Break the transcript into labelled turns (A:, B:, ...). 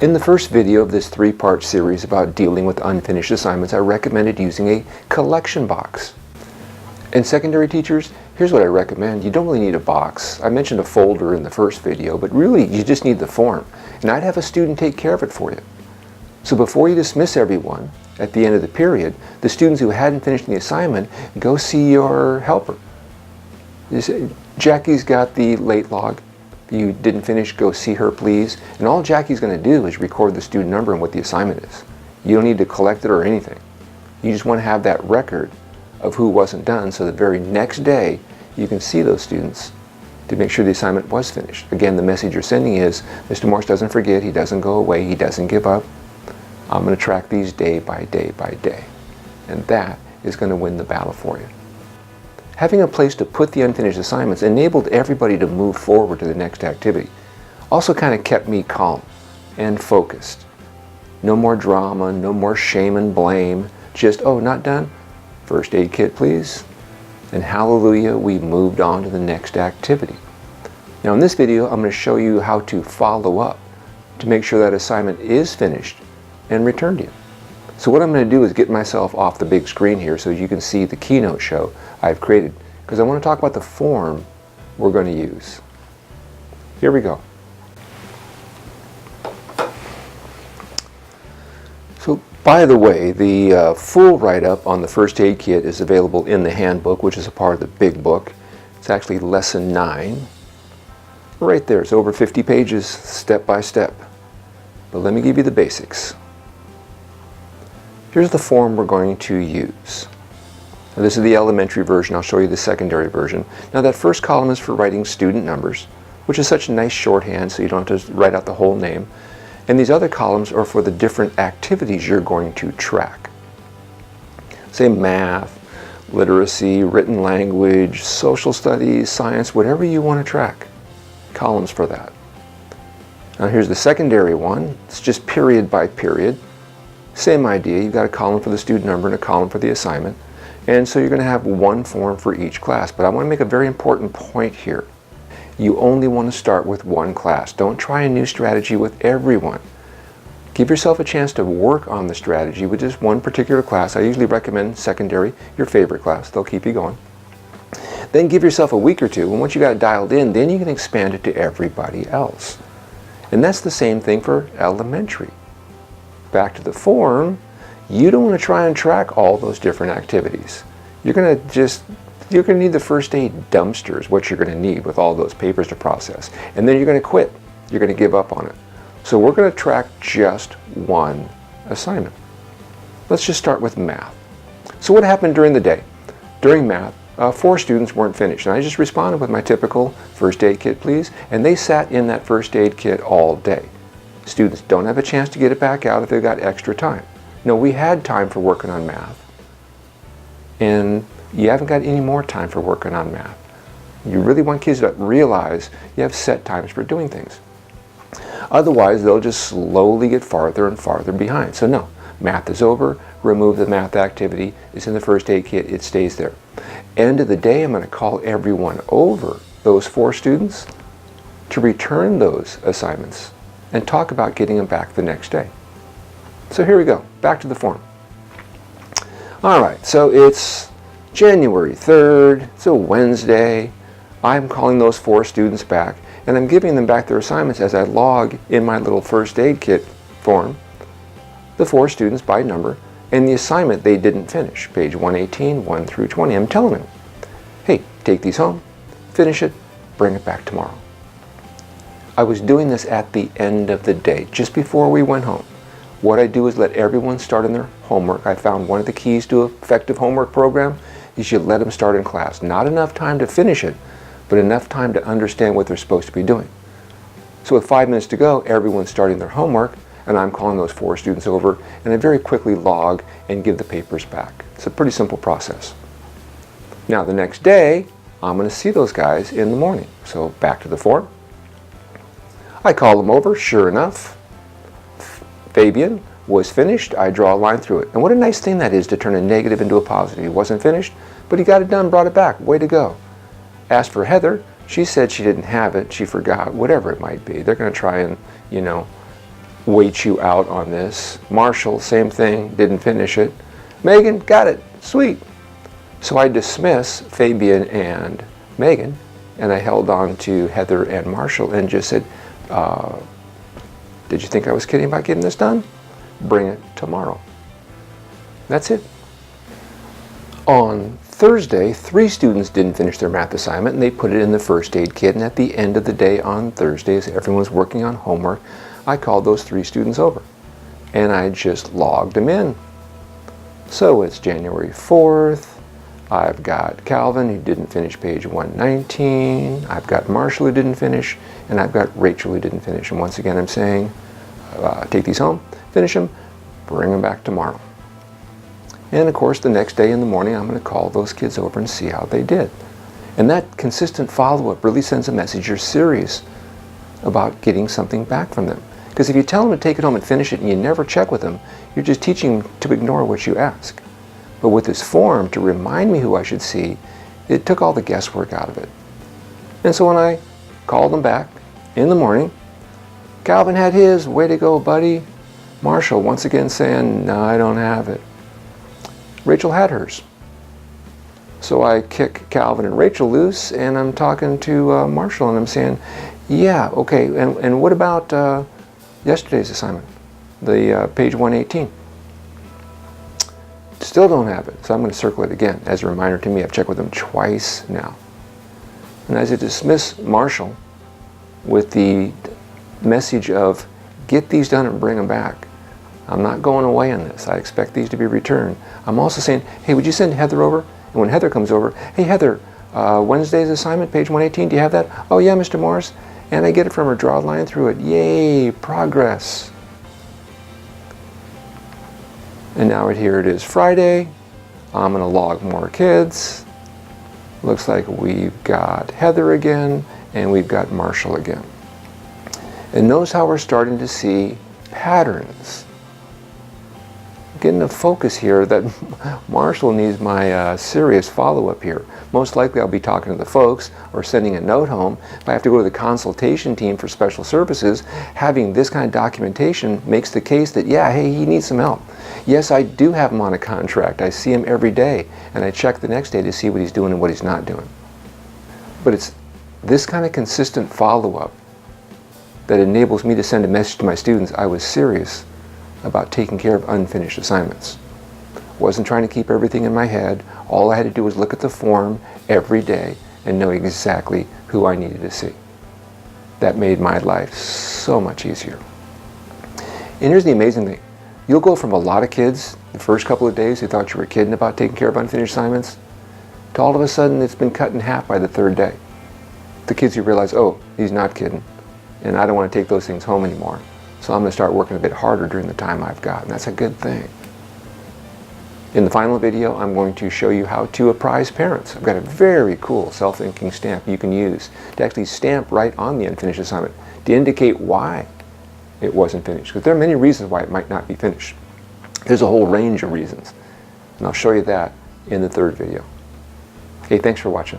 A: In the first video of this three-part series about dealing with unfinished assignments, I recommended using a collection box. And secondary teachers, here's what I recommend. You don't really need a box. I mentioned a folder in the first video, but really you just need the form. And I'd have a student take care of it for you. So before you dismiss everyone at the end of the period, the students who hadn't finished the assignment, go see your helper. You say, Jackie's got the late log. You didn't finish, go see her please. And all Jackie's going to do is record the student number and what the assignment is. You don't need to collect it or anything. You just want to have that record of who wasn't done so the very next day you can see those students to make sure the assignment was finished. Again, the message you're sending is, Mr. Morse doesn't forget, he doesn't go away, he doesn't give up. I'm going to track these day by day by day. And that is going to win the battle for you. Having a place to put the unfinished assignments enabled everybody to move forward to the next activity. Also kind of kept me calm and focused. No more drama, no more shame and blame. Just, oh, not done? First aid kit, please. And hallelujah, we moved on to the next activity. Now in this video, I'm going to show you how to follow up to make sure that assignment is finished and returned to you. So what I'm going to do is get myself off the big screen here so you can see the keynote show I've created, because I want to talk about the form we're going to use. Here we go. So by the way, the full write-up on the first aid kit is available in the handbook, which is a part of the big book. It's actually lesson 9. Right there, it's over 50 pages, step by step. But let me give you the basics. Here's the form we're going to use. Now, this is the elementary version. I'll show you the secondary version. Now that first column is for writing student numbers, which is such a nice shorthand so you don't have to write out the whole name. And these other columns are for the different activities you're going to track. Say math, literacy, written language, social studies, science, whatever you want to track. Columns for that. Now here's the secondary one. It's just period by period. Same idea, you've got a column for the student number and a column for the assignment. And so you're going to have one form for each class. But I want to make a very important point here. You only want to start with one class. Don't try a new strategy with everyone. Give yourself a chance to work on the strategy with just one particular class. I usually recommend secondary, your favorite class. They'll keep you going. Then give yourself a week or two, and once you got it dialed in, then you can expand it to everybody else. And that's the same thing for elementary. Back to the form, you don't want to try and track all those different activities. You're going to need the first aid dumpsters, what you're going to need with all those papers to process. And then you're going to quit. You're going to give up on it. So we're going to track just one assignment. Let's just start with math. So what happened during the day? During math, 4 students weren't finished. And I just responded with my typical first aid kit, please. And they sat in that first aid kit all day. Students don't have a chance to get it back out if they've got extra time. No, we had time for working on math. And you haven't got any more time for working on math. You really want kids to realize you have set times for doing things. Otherwise, they'll just slowly get farther and farther behind. So no, math is over, remove the math activity, it's in the first aid kit, it stays there. End of the day, I'm going to call everyone over, those 4 students, to return those assignments and talk about getting them back the next day. So here we go, back to the form. All right, so it's January 3rd, it's a Wednesday. I'm calling those 4 students back, and I'm giving them back their assignments as I log in my little first aid kit form, the 4 students by number, and the assignment they didn't finish, page 118, 1 through 20. I'm telling them, hey, take these home, finish it, bring it back tomorrow. I was doing this at the end of the day, just before we went home. What I do is let everyone start on their homework. I found one of the keys to an effective homework program is you let them start in class. Not enough time to finish it, but enough time to understand what they're supposed to be doing. So with 5 minutes to go, everyone's starting their homework, and I'm calling those 4 students over, and I very quickly log and give the papers back. It's a pretty simple process. Now the next day, I'm going to see those guys in the morning. So back to the form. I call them over, sure enough, Fabian was finished. I draw a line through it. And what a nice thing that is to turn a negative into a positive. He wasn't finished, but he got it done, brought it back. Way to go. As for Heather, she said she didn't have it, she forgot, whatever it might be. They're going to try and, wait you out on this. Marshall, same thing, didn't finish it. Megan, got it, sweet. So I dismiss Fabian and Megan, and I held on to Heather and Marshall and just said, did you think I was kidding about getting this done? Bring it tomorrow. That's it. On Thursday, 3 students didn't finish their math assignment, and they put it in the first aid kit, and at the end of the day on Thursday, as everyone was working on homework, I called those 3 students over, and I just logged them in. So it's January 4th, I've got Calvin who didn't finish page 119, I've got Marshall who didn't finish, and I've got Rachel who didn't finish. And once again I'm saying, take these home, finish them, bring them back tomorrow. And of course the next day in the morning I'm going to call those kids over and see how they did. And that consistent follow-up really sends a message you're serious about getting something back from them. Because if you tell them to take it home and finish it and you never check with them, you're just teaching them to ignore what you ask. But with this form to remind me who I should see, it took all the guesswork out of it. And so when I called them back in the morning, Calvin had his, way to go buddy. Marshall once again saying, no, I don't have it. Rachel had hers. So I kick Calvin and Rachel loose, and I'm talking to Marshall, and I'm saying, yeah, okay, and what about yesterday's assignment, the page 118? Still don't have it, so I'm going to circle it again as a reminder to me. I've checked with them twice now. And as I dismiss Marshall with the message of, get these done and bring them back. I'm not going away on this. I expect these to be returned. I'm also saying, hey, would you send Heather over? And when Heather comes over, hey Heather, Wednesday's assignment, page 118, do you have that? Oh yeah, Mr. Morris. And I get it from her, draw a line through it. Yay, progress. And now here it is Friday. I'm going to log more kids. Looks like we've got Heather again, and we've got Marshall again. And notice how we're starting to see patterns. Getting a focus here that Marshall needs my serious follow-up here. Most likely I'll be talking to the folks or sending a note home. If I have to go to the consultation team for special services, having this kind of documentation makes the case that, yeah, hey, he needs some help. Yes, I do have him on a contract. I see him every day, and I check the next day to see what he's doing and what he's not doing. But it's this kind of consistent follow-up that enables me to send a message to my students. I was serious about taking care of unfinished assignments. Wasn't trying to keep everything in my head. All I had to do was look at the form every day and know exactly who I needed to see. That made my life so much easier. And here's the amazing thing. You'll go from a lot of kids the first couple of days who thought you were kidding about taking care of unfinished assignments to all of a sudden it's been cut in half by the 3rd day. The kids who realize, oh, he's not kidding, and I don't want to take those things home anymore. So I'm going to start working a bit harder during the time I've got, and that's a good thing. In the final video, I'm going to show you how to apprise parents. I've got a very cool self-inking stamp you can use to actually stamp right on the unfinished assignment to indicate why it wasn't finished. Because there are many reasons why it might not be finished. There's a whole range of reasons, and I'll show you that in the 3rd video. Okay, thanks for watching.